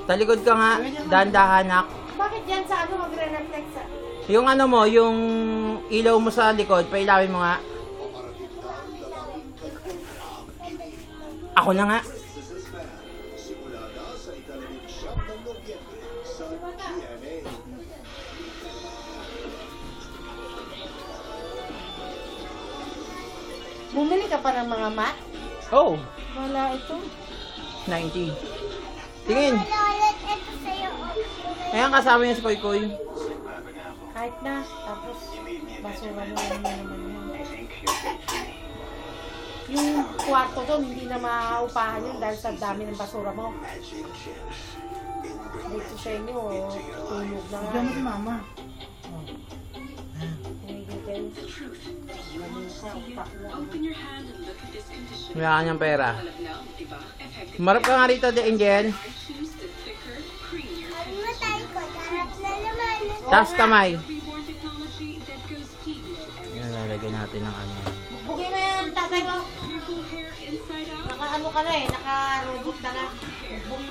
Talikod ka nga, dahan-dahan nak. Bakit yan sa ano magre-reflect sa... Yung ano mo, yung ilaw mo sa likod, pailawin mo nga. Ako na nga. Bumili ka pa ng mga mat? Oh, Wala ito. 90. Tingin. Lolet, ito sa'yo. Ayan, kasama niya si Koy Koy. Kahit na. Tapos, basura mo lang naman yan. Yung kwarto doon, hindi na maupahan yun dahil sa dami ng basura mo. Dito sa inyo, tulog na nga. Diyan mo si mama. Hindi kayo. Wala ka niyang pera. Marap ka nga rito, The Angel. Ano mo tayo ko? Harap na naman. Taas kamay. Yan, lalagyan natin ng ano. Bugin na yan, tatay mo. Naka ano ka na eh, naka-robot na na.